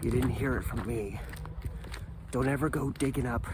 You didn't hear it from me. Don't ever go digging up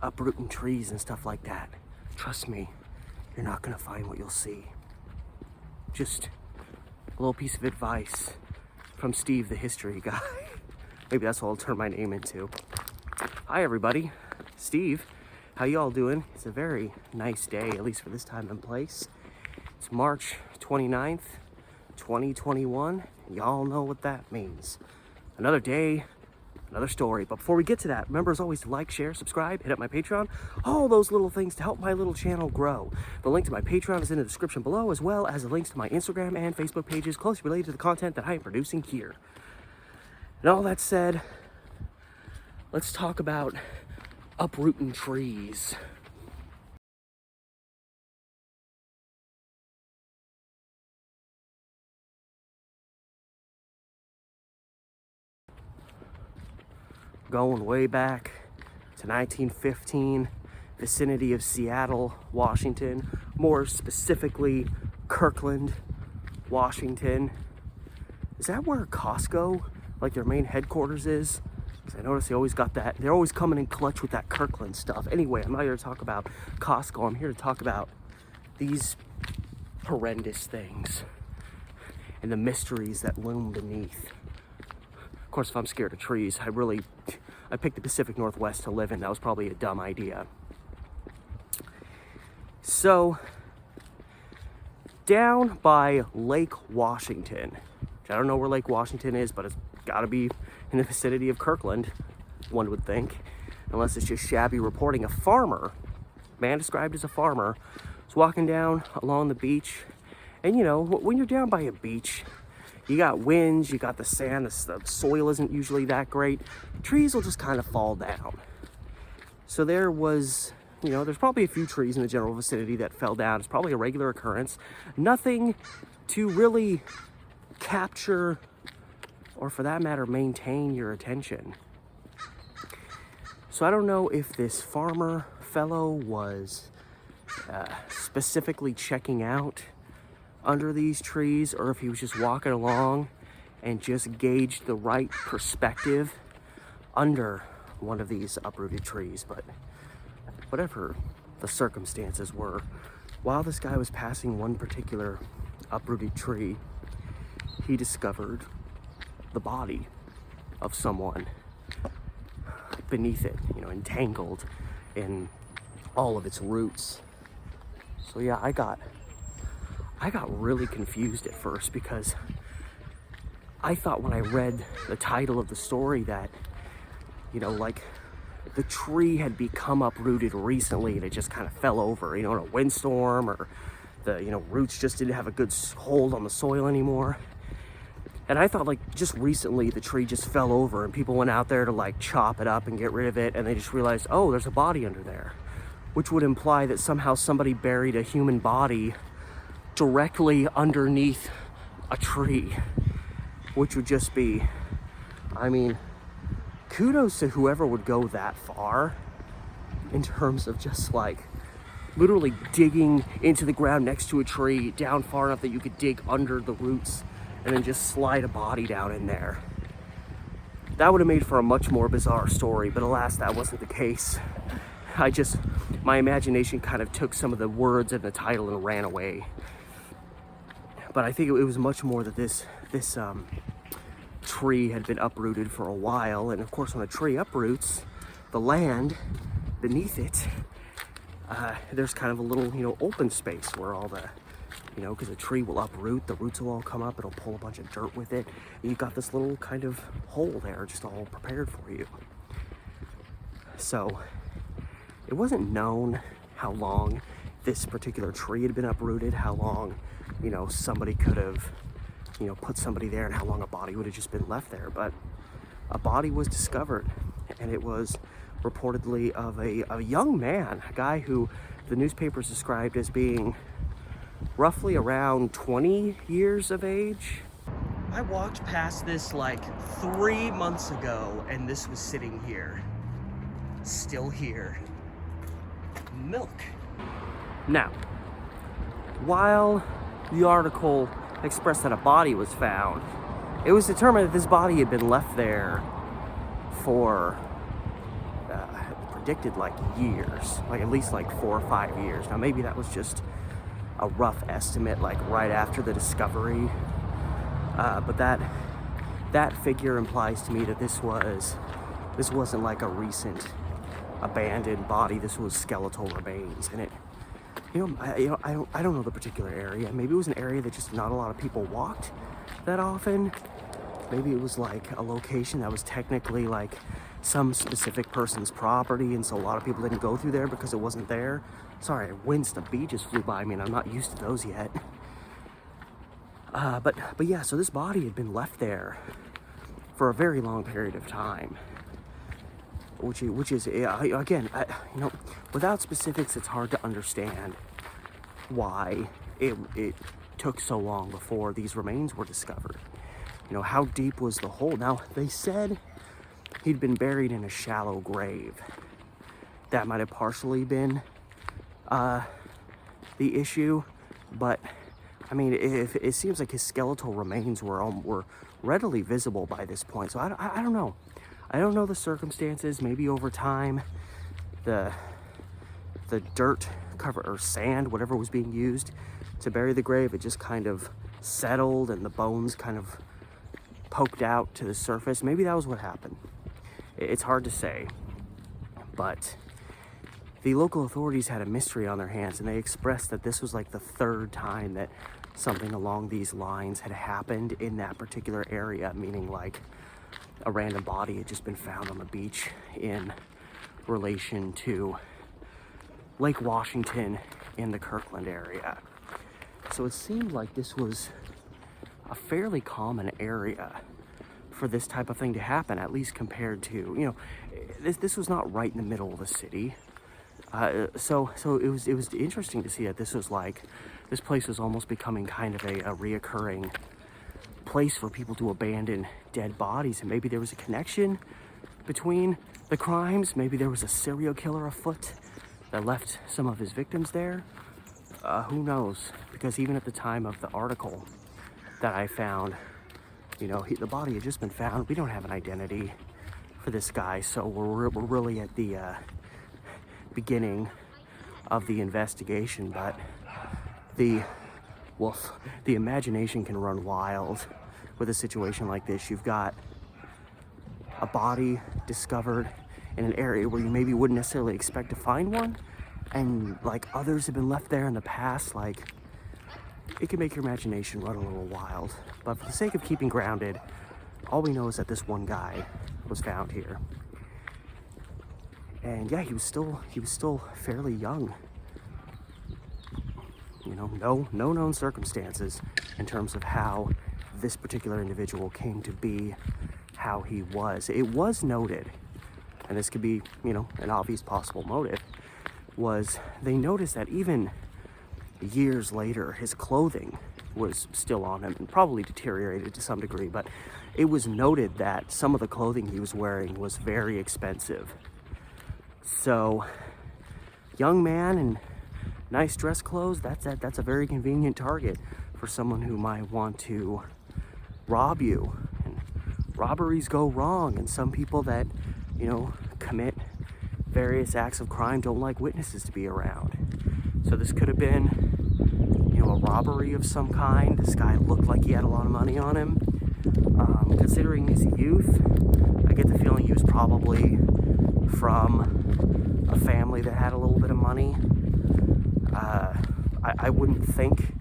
uprooting trees and stuff like that. Trust me, you're not gonna find what you'll see. Just a little piece of advice from Steve, the history guy. Maybe that's what I'll turn my name into. Hi everybody, Steve. How you all doing? It's a very nice day, at least for this time and place. It's March 29th, 2021. Y'all know what that means. Another day, another story. But before we get to that, remember as always to like, share, subscribe, hit up my Patreon, all those little things to help my little channel grow. The link to my Patreon is in the description below, as well as the links to my Instagram and Facebook pages closely related to the content that I am producing here. And all that said, let's talk about uprooting trees. Going way back to 1915, vicinity of Seattle, Washington, more specifically Kirkland, Washington. Is that where Costco, like their main headquarters is? Because I noticed they always got that. They're always coming in clutch with that Kirkland stuff. Anyway, I'm not here to talk about Costco. I'm here to talk about these horrendous things and the mysteries that loom beneath. Of course, if I'm scared of trees, I picked the Pacific Northwest to live in. That was probably a dumb idea. So, down by Lake Washington, which I don't know where Lake Washington is, but it's gotta be in the vicinity of Kirkland, one would think, unless it's just shabby reporting. A farmer, man described as a farmer, was walking down along the beach. And you know, when you're down by a beach, you got winds, you got the sand, the soil isn't usually that great. Trees will just kind of fall down. So there was, you know, there's probably a few trees in the general vicinity that fell down. It's probably a regular occurrence. Nothing to really capture, or for that matter, maintain your attention. So I don't know if this farmer fellow was specifically checking out under these trees, or if he was just walking along and just gauged the right perspective under one of these uprooted trees. But whatever the circumstances were, while this guy was passing one particular uprooted tree, he discovered the body of someone beneath it, you know, entangled in all of its roots. So yeah, I got really confused at first, because I thought when I read the title of the story that, you know, like the tree had become uprooted recently and it just kind of fell over, you know, in a windstorm, or the, you know, roots just didn't have a good hold on the soil anymore. And I thought like just recently the tree just fell over and people went out there to like chop it up and get rid of it, and they just realized, oh, there's a body under there, which would imply that somehow somebody buried a human body directly underneath a tree, which would just be, I mean, kudos to whoever would go that far in terms of just like literally digging into the ground next to a tree down far enough that you could dig under the roots and then just slide a body down in there. That would have made for a much more bizarre story, but alas, that wasn't the case. My imagination kind of took some of the words in the title and ran away. But I think it was much more that this tree had been uprooted for a while. And of course, when a tree uproots, the land beneath it, there's kind of a little, you know, open space where all the, you know, because a tree will uproot, the roots will all come up, it'll pull a bunch of dirt with it. And you've got this little kind of hole there just all prepared for you. So it wasn't known how long this particular tree had been uprooted, how long, you know, somebody could have, you know, put somebody there, and how long a body would have just been left there. But a body was discovered, and it was reportedly of a young man, a guy who the newspapers described as being roughly around 20 years of age. I walked past this like 3 months ago, and this was sitting here, still here. Milk. Now, while the article expressed that a body was found, it was determined that this body had been left there for predicted like years, like at least like 4 or 5 years. Now maybe that was just a rough estimate, like right after the discovery, but that figure implies to me that this wasn't like a recent abandoned body. This was skeletal remains, and I don't know the particular area. Maybe it was an area that just not a lot of people walked that often. Maybe it was like a location that was technically like some specific person's property, and so a lot of people didn't go through there because it wasn't there. Sorry, winds, the bee just flew by me, and I'm not used to those yet. But yeah, so this body had been left there for a very long period of time, which is again, without specifics, it's hard to understand why it took so long before these remains were discovered. How deep was the hole? Now, they said he'd been buried in a shallow grave. That might have partially been the issue, but I mean, if it seems like his skeletal remains were readily visible by this point. So I don't know. I don't know the circumstances. Maybe over time, the dirt cover or sand, whatever was being used to bury the grave, it just kind of settled and the bones kind of poked out to the surface. Maybe that was what happened. It's hard to say, but the local authorities had a mystery on their hands, and they expressed that this was like the third time that something along these lines had happened in that particular area, meaning like a random body had just been found on the beach in relation to Lake Washington in the Kirkland area. So it seemed like this was a fairly common area for this type of thing to happen, at least compared to, this was not right in the middle of the city. So it was interesting to see that this place was almost becoming kind of a reoccurring place for people to abandon dead bodies, and maybe there was a connection between the crimes. Maybe there was a serial killer afoot that left some of his victims there. Who knows? Because even at the time of the article that I found, the body had just been found. We don't have an identity for this guy, so we're really at the beginning of the investigation. But the imagination can run wild with a situation like this. You've got a body discovered in an area where you maybe wouldn't necessarily expect to find one, and like others have been left there in the past. Like, it can make your imagination run a little wild. But for the sake of keeping grounded, all we know is that this one guy was found here, and yeah, he was still fairly young. No known circumstances in terms of how this particular individual came to be how he was. It was noted, and this could be, an obvious possible motive, was they noticed that even years later, his clothing was still on him and probably deteriorated to some degree, but it was noted that some of the clothing he was wearing was very expensive. So, young man in nice dress clothes, that's a very convenient target for someone who might want to rob you. And robberies go wrong, and some people that, commit various acts of crime don't like witnesses to be around. So this could have been, a robbery of some kind. This guy looked like he had a lot of money on him. Considering his youth, I get the feeling he was probably from a family that had a little bit of money. I wouldn't think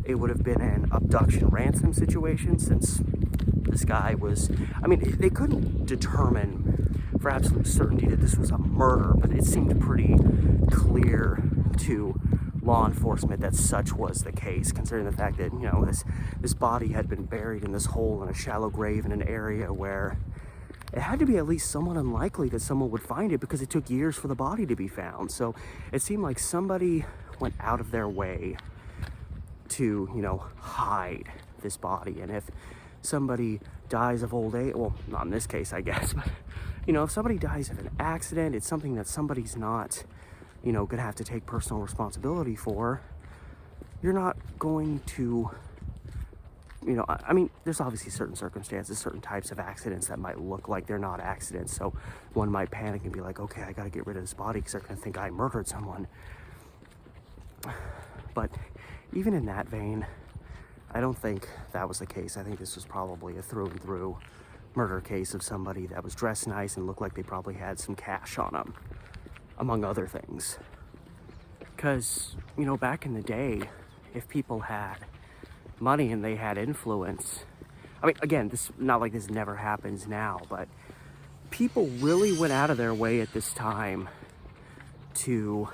it would have been an abduction ransom situation, since this guy was, they couldn't determine for absolute certainty that this was a murder, but it seemed pretty clear to law enforcement that such was the case, considering the fact that, this body had been buried in this hole in a shallow grave in an area where it had to be at least somewhat unlikely that someone would find it, because it took years for the body to be found. So it seemed like somebody went out of their way to, hide this body. And if somebody dies of old age, well, not in this case, I guess, but, if somebody dies of an accident, it's something that somebody's not, gonna have to take personal responsibility for. You're not going to you know, I mean, there's obviously certain circumstances, certain types of accidents that might look like they're not accidents. So one might panic and be like, okay, I got to get rid of this body because they're going to think I murdered someone. But even in that vein, I don't think that was the case. I think this was probably a through and through murder case of somebody that was dressed nice and looked like they probably had some cash on them, among other things. Because, you know, back in the day, if people had money and they had influence, I mean, again, this not like this never happens now, but people really went out of their way at this time to,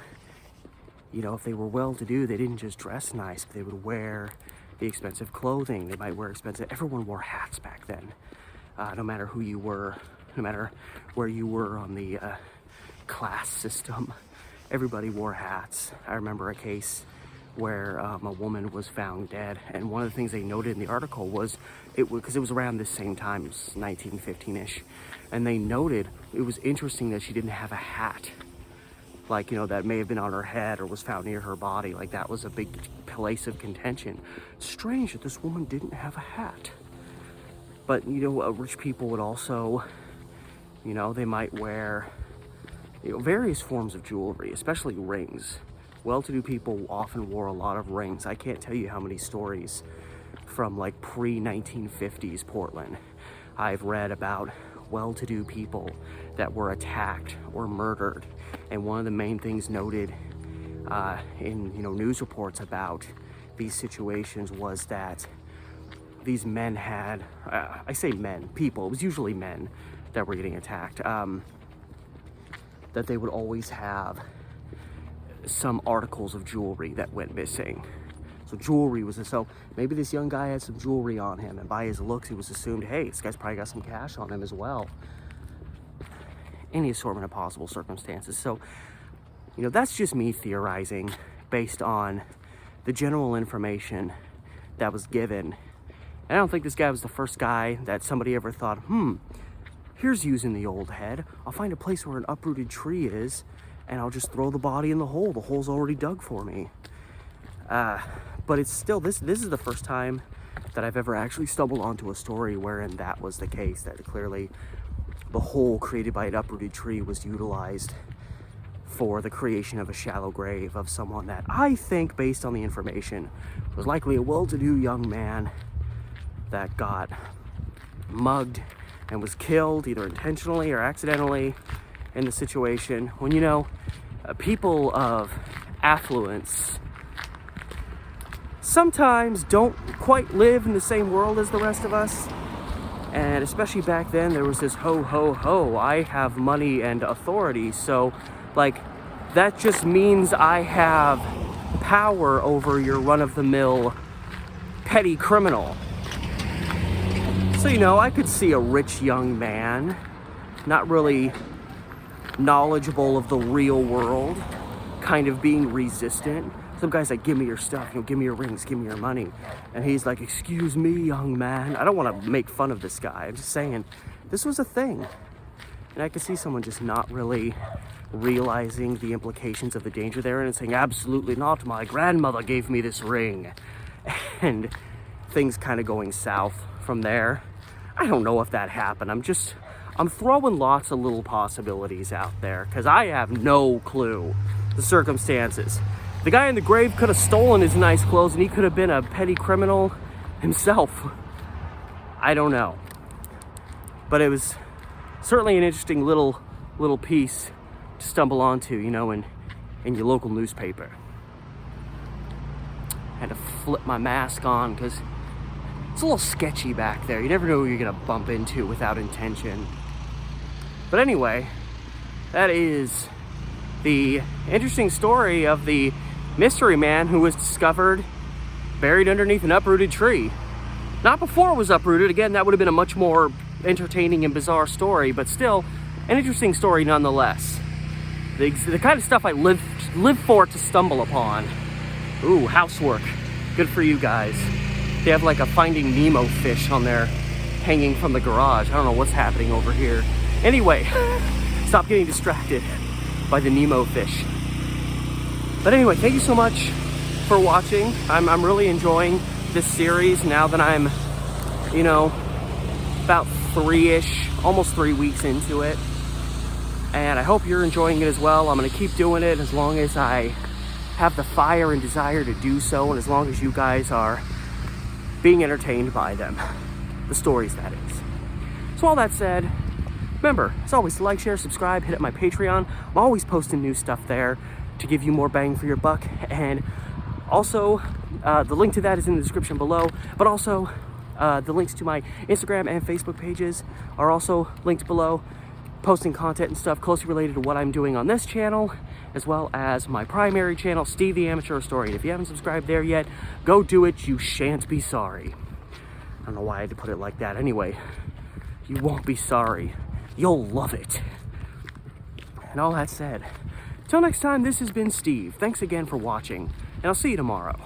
you know, if they were well-to-do, they didn't just dress nice, but they would wear the expensive clothing. They might wear expensive, everyone wore hats back then. No matter who you were, no matter where you were on the class system, everybody wore hats. I remember a case where a woman was found dead, and one of the things they noted in the article was, because it was around this same time, it was 1915-ish, and they noted it was interesting that she didn't have a hat, like, you know, that may have been on her head or was found near her body. Like, that was a big place of contention. Strange that this woman didn't have a hat. But, you know, rich people would also, you know, they might wear, you know, various forms of jewelry, especially rings. Well-to-do people often wore a lot of rings. I can't tell you how many stories from like pre-1950s Portland I've read about well-to-do people that were attacked or murdered. And one of the main things noted in, you know, news reports about these situations was that these men had, I say men, people, it was usually men that were getting attacked, that they would always have some articles of jewelry that went missing. So jewelry was, so maybe this young guy had some jewelry on him, and by his looks, it was assumed, hey, this guy's probably got some cash on him as well. Any assortment of possible circumstances. So, you know, that's just me theorizing based on the general information that was given. And I don't think this guy was the first guy that somebody ever thought, here's using the old head. I'll find a place where an uprooted tree is, and I'll just throw the body in the hole. The hole's already dug for me. But it's still, this is the first time that I've ever actually stumbled onto a story wherein that was the case, that clearly the hole created by an uprooted tree was utilized for the creation of a shallow grave of someone that I think, based on the information, was likely a well-to-do young man that got mugged and was killed either intentionally or accidentally in the situation. When, you know, people of affluence sometimes don't quite live in the same world as the rest of us. And especially back then, there was this ho, ho, ho, I have money and authority. So, like, that just means I have power over your run-of-the-mill petty criminal. So, you know, I could see a rich young man, not really knowledgeable of the real world, kind of being resistant. Some guy's like, give me your stuff, you know, give me your rings, give me your money. And he's like, excuse me, young man. I don't want to make fun of this guy. I'm just saying, this was a thing. And I could see someone just not really realizing the implications of the danger there and saying, absolutely not, my grandmother gave me this ring. And things kind of going south from there. I don't know if that happened. I'm throwing lots of little possibilities out there because I have no clue the circumstances. The guy in the grave could have stolen his nice clothes and he could have been a petty criminal himself. I don't know. But it was certainly an interesting little piece to stumble onto, you know, in your local newspaper. I had to flip my mask on because it's a little sketchy back there. You never know who you're going to bump into without intention. But anyway, that is the interesting story of the mystery man who was discovered buried underneath an uprooted tree. Not before it was uprooted. Again, that would have been a much more entertaining and bizarre story, but still an interesting story nonetheless. The kind of stuff I live for to stumble upon. Ooh, housework. Good for you guys. They have like a Finding Nemo fish on there hanging from the garage. I don't know what's happening over here. Anyway, stop getting distracted by the Nemo fish. But anyway, thank you so much for watching. I'm really enjoying this series now that I'm, you know, about almost 3 weeks into it. And I hope you're enjoying it as well. I'm gonna keep doing it as long as I have the fire and desire to do so, and as long as you guys are being entertained by them. The stories, that is. So all that said, remember, as always, to like, share, subscribe, hit up my Patreon. I'm always posting new stuff there to give you more bang for your buck. And also, the link to that is in the description below, but also the links to my Instagram and Facebook pages are also linked below, posting content and stuff closely related to what I'm doing on this channel, as well as my primary channel, Steve the Amateur Historian. If you haven't subscribed there yet, go do it. You shan't be sorry. I don't know why I had to put it like that. Anyway, you won't be sorry. You'll love it. And all that said, till next time, this has been Steve. Thanks again for watching, and I'll see you tomorrow.